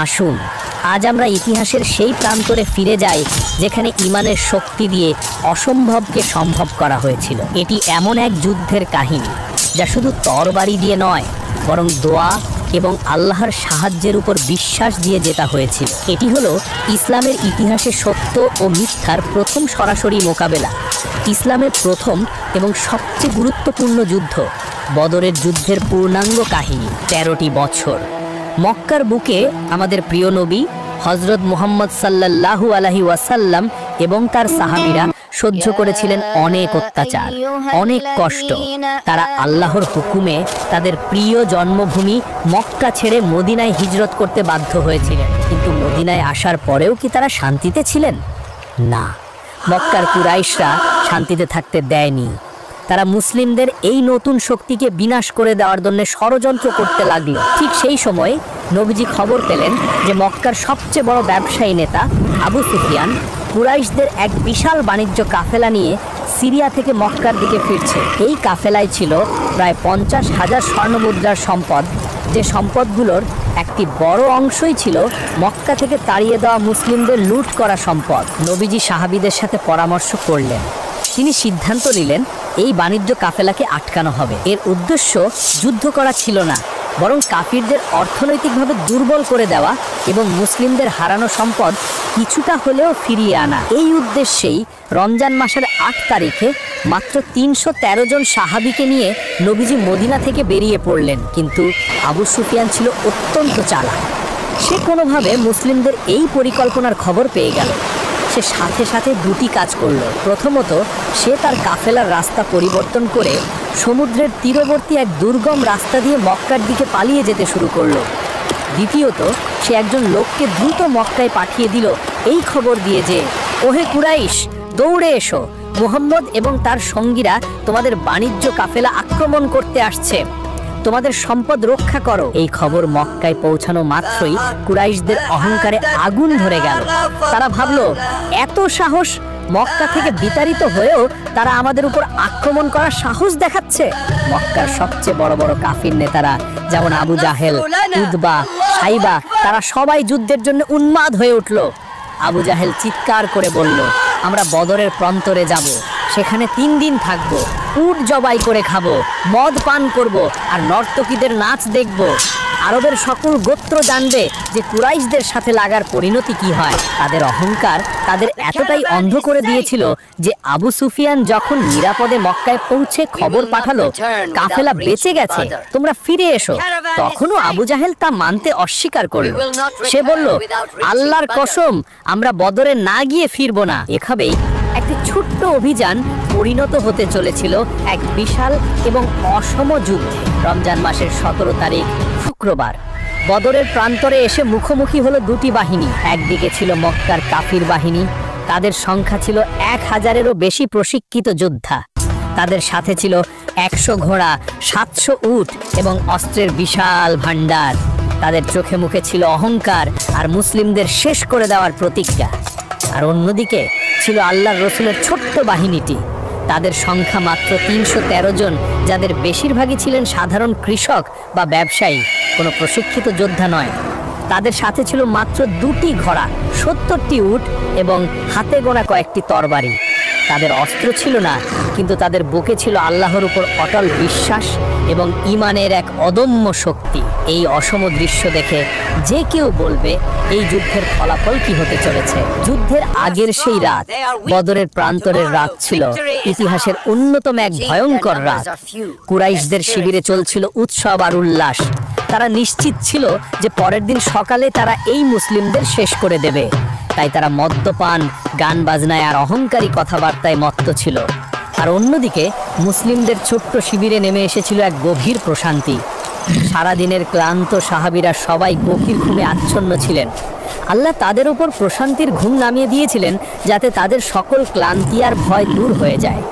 আসুন আজ আমরা ইতিহাসের সেই প্রান্তরে ফিরে যাই যেখানে ঈমানের শক্তি দিয়ে অসম্ভবকে সম্ভব করা হয়েছিল। এটি এমন এক যুদ্ধের কাহিনী যা শুধু তরবারি দিয়ে নয়, বরং দোয়া এবং আল্লাহর সাহায্যের উপর বিশ্বাস দিয়ে জেতা হয়েছিল। এটি হলো ইসলামের ইতিহাসে সত্য ও মিথ্যার প্রথম সরাসরি মোকাবেলা, ইসলামের প্রথম এবং সবচেয়ে গুরুত্বপূর্ণ যুদ্ধ, বদরের যুদ্ধের পূর্ণাঙ্গ কাহিনী। 13টি বছর মক্কার বুকে আমাদের প্রিয় নবী হযরত মুহাম্মদ সাল্লাল্লাহু আলাইহি ওয়াসাল্লাম এবং তার সাহাবীরা সহ্য করেছিলেন অনেক অত্যাচার, অনেক কষ্ট। তারা আল্লাহর হুকুমে তাদের প্রিয় জন্মভূমি মক্কা ছেড়ে মদিনায় হিজরত করতে বাধ্য হয়েছিলেন। কিন্তু মদিনায় আসার পরেও কি তারা শান্তিতে ছিলেন? না, মক্কার কুরাইশরা শান্তিতে থাকতে দেয়নি। তারা মুসলিমদের এই নতুন শক্তিকে বিনাশ করে দেওয়ার জন্য ষড়যন্ত্র করতে লাগলো। ঠিক সেই সময় নবীজি খবর পেলেন যে মক্কার সবচেয়ে বড় ব্যবসায়ী নেতা আবু সুফিয়ান কুরাইশদের এক বিশাল বাণিজ্য কাফেলা নিয়ে সিরিয়া থেকে মক্কার দিকে ফিরছে। এই কাফেলায় ছিল প্রায় 50,000 স্বর্ণমুদ্রার সম্পদ, যে সম্পদগুলোর একটি বড় অংশই ছিল মক্কা থেকে তাড়িয়ে দেওয়া মুসলিমদের লুট করা সম্পদ। নবীজি সাহাবীদের সাথে পরামর্শ করলেন। তিনি সিদ্ধান্ত নিলেন এই বাণিজ্য কাফেলাকে আটকানো হবে। এর উদ্দেশ্য যুদ্ধ করা ছিল না, বরং কাফিরদের অর্থনৈতিকভাবে দুর্বল করে দেওয়া এবং মুসলিমদের হারানো সম্পদ কিছুটা হলেও ফিরিয়ে আনা। এই উদ্দেশ্যেই রমজান মাসের 8 তারিখে মাত্র 313 জন সাহাবীকে নিয়ে নবীজি মদিনা থেকে বেরিয়ে পড়লেন। কিন্তু আবু সুফিয়ান ছিল অত্যন্ত চালাক। সে কোনোভাবে মুসলিমদের এই পরিকল্পনার খবর পেয়ে গেল। সে সাথে সাথে দুটি কাজ করল। প্রথমত, সে তার কাফেলার রাস্তা পরিবর্তন করে সমুদ্রের তীরবর্তী এক দুর্গম রাস্তা দিয়ে মক্কার দিকে পালিয়ে যেতে শুরু করলো। দ্বিতীয়ত, সে একজন লোককে দ্রুত মক্কায় পাঠিয়ে দিল এই খবর দিয়ে যে, ওহে কুরাইশ, দৌড়ে এসো, মুহাম্মদ এবং তার সঙ্গীরা তোমাদের বাণিজ্য কাফেলা আক্রমণ করতে আসছে, তোমাদের সম্পদ রক্ষা করো। এই খবর মক্কায় পৌঁছানো মাত্রই কুরাইশদের অহংকারে আগুন ধরে গেল। তারা ভাবলো, এত সাহস! মক্কা থেকে বিতাড়িত হয়েও তারা আমাদের উপর আক্রমণ করার সাহস দেখাচ্ছে। মক্কার সবচেয়ে বড় বড় কাফির নেতারা যেমন আবু জাহেল, উতবা, সাইবা, তারা সবাই যুদ্ধের জন্য উন্মাদ হয়ে উঠল। আবু জাহেল চিৎকার করে বলল, আমরা বদরের প্রান্তরে যাব, সেখানে 3 দিন থাকবো, উট জবাই করে খাবো, মদ পান করব, আর নর্তকীদের নাচ দেখব। আরবের সকল গোত্র জানবে যে কুরাইশদের সাথে লাগার পরিণতি কি হয়। তাদের অহংকার তাদের এতটাই অন্ধ করে দিয়েছিল যে আবু সুফিয়ান যখন নিরাপদে মক্কায় পৌঁছে খবর পাঠালো কাফেলা বেঁচে গেছে, তোমরা ফিরে এসো, তখনও আবু জাহেল তা মানতে অস্বীকার করল। সে বলল, আল্লাহর কসম, আমরা বদরে না গিয়ে ফিরবো না। এভাবেই একটি ছোট্ট অভিযান পরিণত হতে চলেছিল এক বিশাল এবং অসম যুদ্ধে। রমজান মাসের 17 তারিখ শুক্রবার বদরের প্রান্তরে এসে মুখোমুখি হলো দুটি বাহিনী। একদিকে ছিল মক্কার কাফির বাহিনী, তাদের সংখ্যা ছিল 1000-এরও বেশি প্রশিক্ষিত যোদ্ধা। তাদের সাথে ছিল 100 ঘোড়া, 700 উট এবং অস্ত্রের বিশাল ভান্ডার। তাদের চোখে মুখে ছিল অহংকার আর মুসলিমদের শেষ করে দেওয়ার প্রতিজ্ঞা। আর অন্যদিকে ছিল আল্লাহর রসুলের ছোট্ট বাহিনীটি। তাদের সংখ্যা মাত্র 313 জন, যাদের বেশিরভাগই ছিলেন সাধারণ কৃষক বা ব্যবসায়ী, কোনো প্রশিক্ষিত যোদ্ধা নয়। তাদের সাথে ছিল মাত্র 2টি ঘোড়া, 70টি উট এবং হাতে গোনা কয়েকটি তরবারি। তাদের অস্ত্র ছিল না, কিন্তু তাদের বুকে ছিল আল্লাহর উপর অটল বিশ্বাস এবং ঈমানের এক অদম্য শক্তি। এই অসম দৃশ্য দেখে যে কেউ বলবে এই যুদ্ধের ফলাফল কি হতে চলেছে। যুদ্ধের আগের সেই রাত, বদরের প্রান্তরের রাত, ছিল ইতিহাসের অন্যতম এক ভয়ঙ্কর রাত। কুরাইশদের শিবিরে চলছিল উৎসব আর উল্লাস। তারা নিশ্চিত ছিল যে পরের দিন সকালে তারা এই মুসলিমদের শেষ করে দেবে। তাই তারা মদ্যপান, গান বাজনায় আর অহংকারী কথাবার্তায় মত্ত ছিল। আর অন্যদিকে মুসলিমদের ছোট্ট শিবিরে নেমে এসেছিল এক গভীর প্রশান্তি। সারাদিনের ক্লান্ত সাহাবীরা সবাই গভীর ঘুমে আচ্ছন্ন ছিলেন। আল্লাহ তাদের উপর প্রশান্তির ঘুম নামিয়ে দিয়েছিলেন যাতে তাদের সকল ক্লান্তি আর ভয় দূর হয়ে যায়।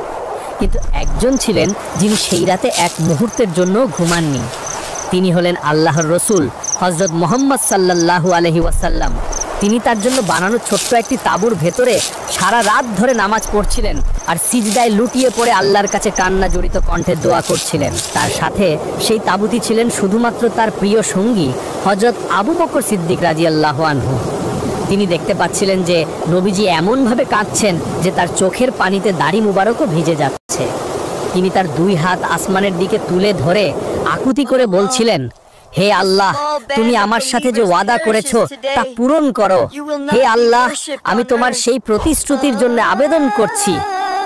কিন্তু একজন ছিলেন যিনি সেই রাতে এক মুহূর্তের জন্য ঘুমাননি। তিনি হলেন আল্লাহর রসুল হযরত মুহাম্মদ সাল্লাল্লাহু আলাইহি ওয়াসাল্লাম। তিনি তার জন্য বানানো ছোট্ট একটি তাঁবুর ভেতরে সারা রাত ধরে নামাজ পড়ছিলেন আর সিজদায় লুটিয়ে পড়ে আল্লাহর কাছে কান্না জড়িত কণ্ঠে দোয়া করছিলেন। তার সাথে সেই তাঁবুতে ছিলেন শুধুমাত্র তার প্রিয় সঙ্গী হযরত আবু বকর সিদ্দিক রাদিয়াল্লাহু আনহু। তিনি দেখতে পাচ্ছিলেন যে নবীজি এমনভাবে কাঁদছেন যে তার চোখের পানিতে দাড়ি মুবারকও ভিজে যাচ্ছে। তিনি তার দুই হাত আসমানের দিকে তুলে ধরে আকুতি করে বলছিলেন, হে আল্লাহ, তুমি আমার সাথে যে ওয়াদা করেছো তা পূরণ করো। হে আল্লাহ, আমি তোমার সেই প্রতিশ্রুতির জন্য আবেদন করছি।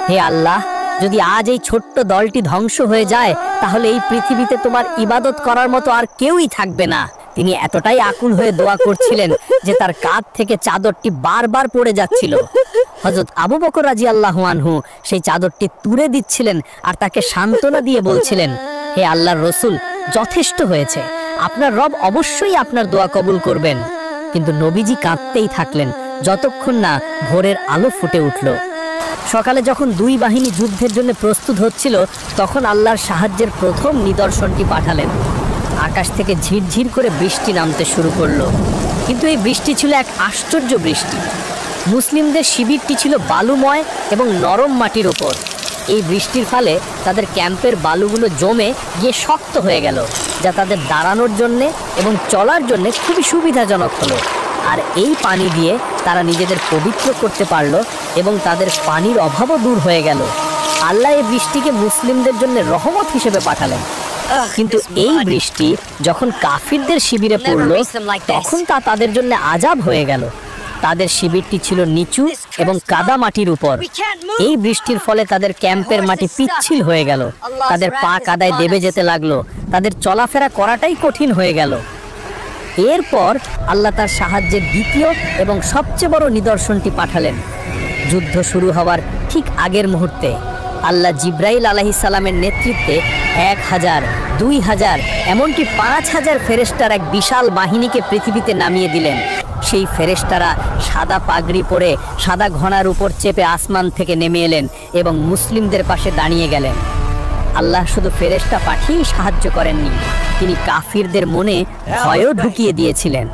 হে আল্লাহ, যদি আজ এই ছোট্ট দলটি ধ্বংস হয়ে যায় তাহলে এই পৃথিবীতে তোমার ইবাদত করার মতো আর কেউই থাকবে না। তিনি এতটাই আকুল হয়ে দোয়া করছিলেন যে তার কাঁধ থেকে চাদরটি বারবার পড়ে যাচ্ছিল। হযরত আবু বকর রাদিয়াল্লাহু আনহু সেই চাদরটি তুলে দিচ্ছিলেন আর তাকে সান্ত্বনা দিয়ে বলছিলেন, হে আল্লাহর রাসূল, যথেষ্ট হয়েছে, আপনার রব অবশ্যই আপনার দোয়া কবুল করবেন। কিন্তু নবীজি কাঁদতেই থাকলেন যতক্ষণ না ভোরের আলো ফুটে উঠল। সকালে যখন দুই বাহিনী যুদ্ধের জন্য প্রস্তুত হচ্ছিল তখন আল্লাহর সাহায্যের প্রথম নিদর্শনটি পাঠালেন। আকাশ থেকে ঝিরঝির করে বৃষ্টি নামতে শুরু করলো। কিন্তু এই বৃষ্টি ছিল এক আশ্চর্য বৃষ্টি। মুসলিমদের শিবিরটি ছিল বালুময় এবং নরম মাটির ওপর। এই বৃষ্টির ফলে তাদের ক্যাম্পের বালুগুলো জমে গিয়ে শক্ত হয়ে গেল, যা তাদের দাঁড়ানোর জন্যে এবং চলার জন্যে খুবই সুবিধাজনক হলো। আর এই পানি দিয়ে তারা নিজেদের পবিত্র করতে পারল এবং তাদের পানির অভাবও দূর হয়ে গেল। আল্লাহ এই বৃষ্টিকে মুসলিমদের জন্য রহমত হিসেবে পাঠালেন। কিন্তু এই বৃষ্টি যখন কাফিরদের শিবিরে পড়ল তখন তা তাদের জন্য আযাব হয়ে গেল। তাদের শিবিরটি ছিল নিচু এবং কাদা মাটির উপর। এই বৃষ্টির ফলে তাদের ক্যাম্পের মাটি পিচ্ছিল হয়ে গেল, তাদের পা কাদায় দেবে যেতে লাগলো, তাদের চলাফেরা করাটাই কঠিন হয়ে গেল। এরপর আল্লাহ তার সাহায্যের দ্বিতীয় এবং সবচেয়ে বড় নিদর্শনটি পাঠালেন। যুদ্ধ শুরু হওয়ার ঠিক আগের মুহূর্তে আল্লাহ জিব্রাইল আলাইহিস সালামের নেতৃত্বে 1000, 2000 এমনকি 5000 ফেরেশতার এক বিশাল বাহিনীকে পৃথিবীতে নামিয়ে দিলেন। সেই ফেরেশতারা সাদা পাগড়ি পরে সাদা ঘোড়ার উপর চেপে আসমান থেকে নেমে এলেন এবং মুসলিমদের পাশে দাঁড়িয়ে গেলেন। আল্লাহ শুধু ফেরেশতা পাঠিয়েই সাহায্য করেননি, তিনি কাফিরদের মনে ভয়ও ঢুকিয়ে দিয়েছিলেন।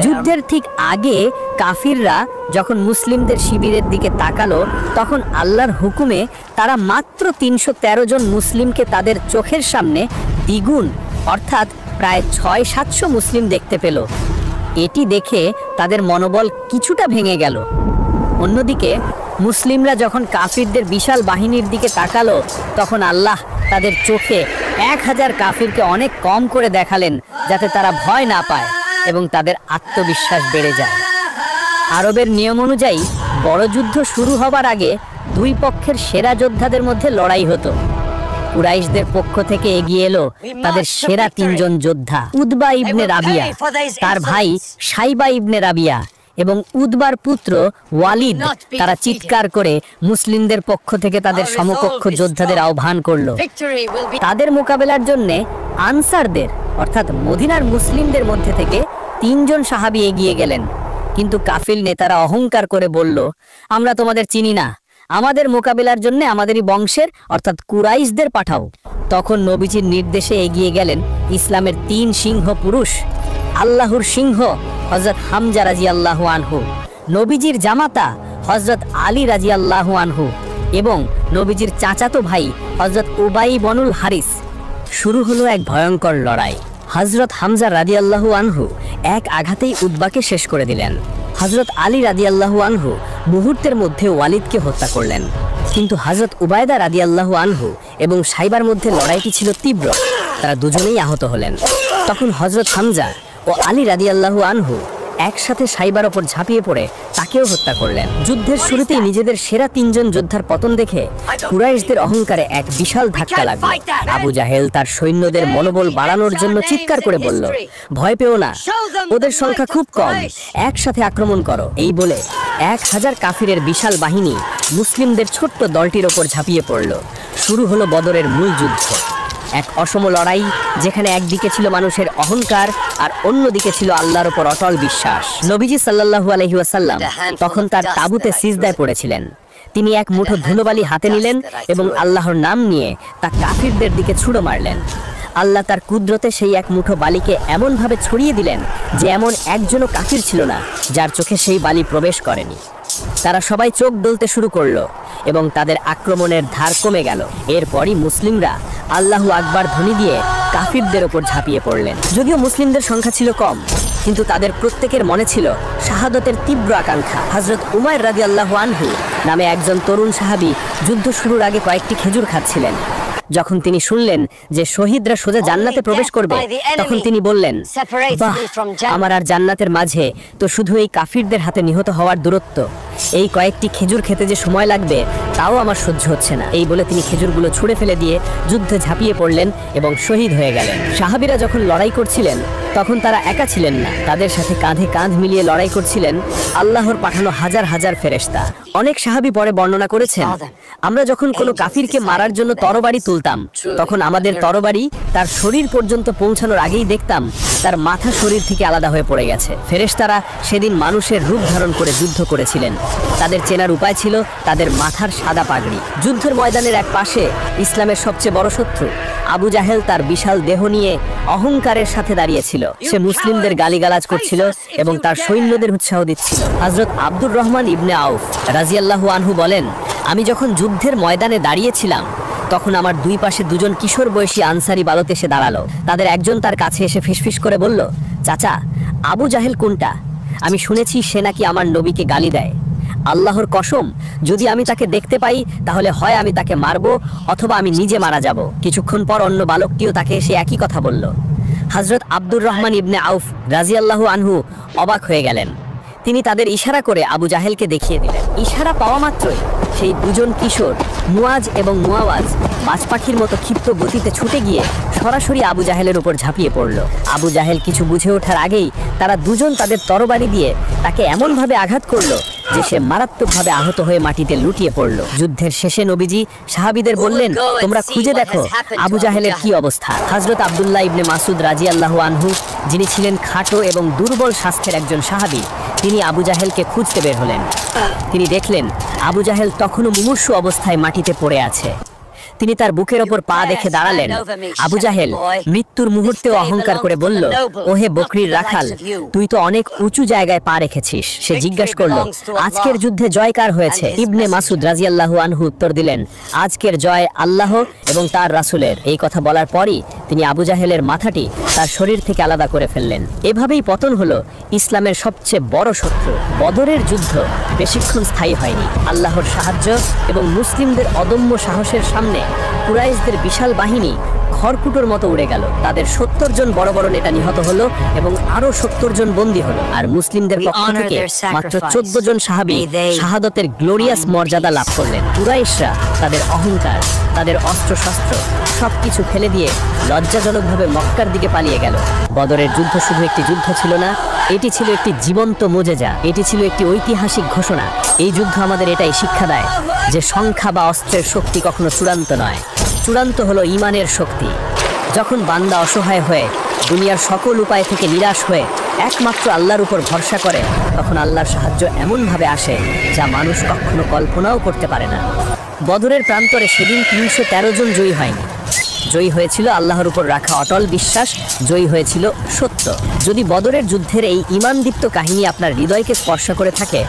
যুদ্ধের ঠিক আগে কাফিররা যখন মুসলিমদের শিবিরের দিকে তাকালো তখন আল্লাহর হুকুমে তারা মাত্র 313 জন মুসলিমকে তাদের চোখের সামনে দ্বিগুণ অর্থাৎ প্রায় 600-700 মুসলিম দেখতে পেল। এটি দেখে তাদের মনোবল কিছুটা ভেঙে গেল। অন্যদিকে মুসলিমরা যখন কাফিরদের বিশাল বাহিনীর দিকে তাকালো তখন আল্লাহ তাদের চোখে 1000 কাফিরকে অনেক কম করে দেখালেন যাতে তারা ভয় না পায় এবং তাদের আত্মবিশ্বাস বেড়ে যায়। আরবের নিয়ম অনুযায়ী বড় যুদ্ধ শুরু হবার আগে দুই পক্ষের সেরা যোদ্ধাদের মধ্যে লড়াই হতো। কুরাইশদের পক্ষ থেকে এগিয়ে এলো তাদের সেরা 3 জন যোদ্ধা, উতবা ইবনে রাবিয়া, তার ভাই সাইবা ইবনে রাবিয়া এবং উতবার পুত্র ওয়ালিদ। তারা চিৎকার করে মুসলিমদের পক্ষ থেকে তাদের সমকক্ষ যোদ্ধাদের আহ্বান করলো। তাদের মোকাবেলার জন্য আনসারদের অর্থাৎ মদিনার মুসলিমদের মধ্যে থেকে 3 জন সাহাবী এগিয়ে গেলেন। কিন্তু কাফির নেতারা অহংকার করে বলল, আমরা তোমাদের চিনি না, আমাদের মোকাবিলার জন্য আমাদেরই বংশের অর্থাৎ কুরাইশদের পাঠাও। তখন নবীজির নির্দেশে এগিয়ে গেলেন ইসলামের 3 সিংহ পুরুষ, আল্লাহর সিংহ হযরত হামজা রাদিয়াল্লাহু আনহু, নবীজির জামাতা হযরত আলী রাদিয়াল্লাহু আনহু এবং নবীজির চাচাতো ভাই হযরত উবাই বনুল হারিস। শুরু হলো এক ভয়ঙ্কর লড়াই। হযরত হামজা রাদিয়াল্লাহু আনহু এক আঘাতেই উতবাকে শেষ করে দিলেন। হযরত আলী রাদিয়াল্লাহু আনহু মুহূর্তের মধ্যে ওয়ালিদকে হত্যা করলেন। কিন্তু হযরত উবায়দা রাদিয়াল্লাহু আনহু এবং সাইবার মধ্যে লড়াইটি ছিল তীব্র, তারা দুজনেই আহত হলেন। তখন হযরত হামজা ও আলী রাদিয়াল্লাহু আনহু একসাথে সাইবার ওপর ঝাঁপিয়ে পড়ে তাকেও হত্যা করলেন। যুদ্ধের শুরুতেই নিজেদের সেরা 3 জন যোদ্ধার পতন দেখে কুরাইশদের অহংকারে এক বিশাল ধাক্কা লাগলো। আবু জাহেল তার সৈন্যদের মনোবল বাড়ানোর জন্য চিৎকার করে বলল, ভয় পেও না, ওদের সংখ্যা খুব কম, একসাথে আক্রমণ করো। এই বলে 1000 কাফিরের বিশাল বাহিনী মুসলিমদের ছোট্ট দলটির ওপর ঝাঁপিয়ে পড়ল। শুরু হলো বদরের মূল যুদ্ধ, এক অসম লড়াই যেখানে একদিকে ছিল মানুষের অহংকার আর অন্যদিকে ছিল আল্লাহর উপর অটল বিশ্বাস। নবীজি সাল্লাল্লাহু আলাইহি ওয়াসাল্লাম তখন তার তাঁবুতে সিজদায় পড়েছিলেন। তিনি এক মুঠো ধুলোবালি হাতে নিলেন এবং আল্লাহর নাম নিয়ে তা কাফিরদের দিকে ছুঁড়ে মারলেন। আল্লাহ তার কুদরতে সেই এক মুঠো বালিকে এমনভাবে ছড়িয়ে দিলেন যে এমন একজনও কাফির ছিল না যার চোখে সেই বালি প্রবেশ করেনি। তারা সবাই চোখ ডলতে শুরু করলো এবং তাদের আক্রমণের ধার কমে গেল। এরপরই মুসলিমরা আল্লাহু আকবার ধ্বনি দিয়ে কাফিরদের ওপর ঝাঁপিয়ে পড়লেন। যদিও মুসলিমদের সংখ্যা ছিল কম, কিন্তু তাদের প্রত্যেকের মনে ছিল শাহাদতের তীব্র আকাঙ্ক্ষা। হযরত উমাইর রাদিয়াল্লাহু আনহু নামে একজন তরুণ সাহাবী যুদ্ধ শুরুর আগে কয়েকটি খেজুর খাচ্ছিলেন। যখন তিনি শুনলেন যে শহীদরা সোজা জান্নাতে প্রবেশ করবে, তখন তিনি বললেন, বাহ, আমার আর জান্নাতের মাঝে তো শুধু এই কাফিরদের হাতে নিহত হওয়ার দূরত্ব। এই কয়েকটি খেজুর খেতে যে সময় লাগবে তাও আমার সহ্য হচ্ছে না। এই বলে তিনি খেজুরগুলো ছুঁড়ে ফেলে দিয়ে যুদ্ধে ঝাঁপিয়ে পড়লেন এবং শহীদ হয়ে গেলেন। সাহাবীরা যখন লড়াই করছিলেন তখন তারা একা ছিলেন না, তাদের সাথে কাঁধে কাঁধ মিলিয়ে লড়াই করছিলেন আল্লাহর পাঠানো হাজার হাজার ফেরেশতা। অনেক সাহাবী পরে বর্ণনা করেছেন, আমরা যখন কোনো কাফিরকে মারার জন্য তরবারি তুলতাম, তখন আমাদের তরবারি তার শরীর পর্যন্ত পৌঁছানোর আগেই দেখতাম তার মাথা শরীর থেকে আলাদা হয়ে পড়ে গেছে। ফেরেশতারা সেদিন মানুষের রূপ ধারণ করে যুদ্ধ করেছিলেন। তাদের চেনার উপায় ছিল তাদের মাথার সাদা পাগড়ি। যুদ্ধের ময়দানের এক পাশে ইসলামের সবচেয়ে বড় শত্রু আবু জাহেল তার বিশাল দেহ নিয়ে অহংকারের সাথে দাঁড়িয়েছিল। সে মুসলিমদের গালিগালাজ করছিল এবং তার সৈন্যদের উৎসাহ দিচ্ছিল। হযরত আব্দুর রহমান ইবনে আউফ রাদিয়াল্লাহু আনহু বলেন, আমি যখন যুদ্ধের ময়দানে দাঁড়িয়েছিলাম তখন আমার দুই পাশে দুজন কিশোর বয়সী আনসারি বালক এসে দাঁড়ালো। তাদের একজন তার কাছে এসে ফিসফিস করে বলল, চাচা, আবু জাহেল কোনটা? আমি শুনেছি সে নাকি আমার নবীকে গালি দেয়। আল্লাহর কসম, যদি আমি তাকে দেখতে পাই তাহলে হয় আমি তাকে মারবো অথবা আমি নিজে মারা যাব। কিছুক্ষণ পর অন্য বালকটিও তাকে এসে একই কথা বলল। হযরত আব্দুর রহমান ইবনে আউফ রাদিয়াল্লাহু আনহু অবাক হয়ে গেলেন। তিনি তাদের ইশারা করে আবু জাহেলকে দেখিয়ে দিলেন। ইশারা পাওয়া মাত্রই সেই দুজন কিশোর মুয়াজ এবং মুয়াওয়াজ বাজ পাখির মতো ক্ষিপ্ত গতিতে ছুটে গিয়ে সরাসরি আবু জাহেলের উপর ঝাঁপিয়ে পড়ল। আবু জাহেল কিছু বুঝে ওঠার আগেই তারা দুজন তাদের তরবারি দিয়ে তাকে এমনভাবে আঘাত করলো যে সে মারাত্মকভাবে আহত হয়ে মাটিতে লুটিয়ে পড়ল। যুদ্ধের শেষে নবীজি সাহাবীদের বললেন, তোমরা খুঁজে দেখো আবু জাহেলের কি অবস্থা। হযরত আব্দুল্লাহ ইবনে মাসুদ রাদিয়াল্লাহু আনহু, যিনি ছিলেন খাটো এবং দুর্বল স্বাস্থ্যের একজন সাহাবী, তিনি আবু জাহেলকে খুঁজতে বের হলেন। তিনি দেখলেন আবু জাহেল তখনও মুমূর্ষু অবস্থায় মাটিতে পড়ে আছে। তিনি তার বুকের ওপর পা দেখে দাঁড়ালেন। আবু জাহেল মৃত্যুর মুহূর্তেও অহংকার করে বলল, ওহে বকরির রাখাল, তুই তো অনেক উঁচু জায়গায় পা রেখেছিস। সে জিজ্ঞাসা করল, আজকের যুদ্ধে জয় কার হয়েছে? ইবনে মাসুদ রাদিয়াল্লাহু আনহু উত্তর দিলেন, আজকের জয় আল্লাহ এবং তার রাসূলের। এই কথা বলার পরই তিনি আবু জাহেলের মাথাটি তার শরীর থেকে আলাদা করে ফেললেন। এভাবেই পতন হলো ইসলামের সবচেয়ে বড় শত্রু। বদরের যুদ্ধ বেশিক্ষণ স্থায়ী হয়নি। আল্লাহর সাহায্য এবং মুসলিমদের অদম্য সাহসের সামনে কুরাইশদের বিশাল বাহিনী খড়কুটোর মতো উড়ে গেল। তাদের 70 জন বড় বড় নেতা নিহত হলো এবং আরো 70 জন বন্দী হলো। আর মুসলিমদের পক্ষ থেকে মাত্র 14 জন সাহাবী শাহাদতের গ্লোরিয়াস মর্যাদা লাভ করলেন। কুরাইশরা তাদের অহংকার, তাদের অস্ত্রশস্ত্র সবকিছু ফেলে দিয়ে লজ্জাজনকভাবে মক্কার দিকে পালিয়ে গেল। বদরের যুদ্ধ শুধু একটি যুদ্ধ ছিল না, এটি ছিল একটি জীবন্ত মুজেজা। এটি ছিল একটি ঐতিহাসিক ঘোষণা। এই যুদ্ধ আমাদের এটাই শিক্ষা দেয় যে সংখ্যা বা অস্ত্রের শক্তি কখনো চূড়ান্ত নয়। চূড়ান্ত হলো ঈমানের শক্তি। যখন বান্দা অসহায় হয়ে দুনিয়ার সকল উপায় থেকে নিরাশ হয়ে একমাত্র আল্লাহর উপর ভরসা করে, তখন আল্লাহর সাহায্য এমনভাবে আসে যা মানুষ কখনো কল্পনাও করতে পারে না। বদরের প্রান্তরে সেদিন 313 জন জয়ী হয়নি। জয়ী হয়েছিল আল্লাহর উপর রাখা অটল বিশ্বাস, জয়ী হয়েছিল সত্য। যদি বদরের যুদ্ধের এই ঈমানদীপ্ত কাহিনী আপনার হৃদয়কে স্পর্শ করে থাকে,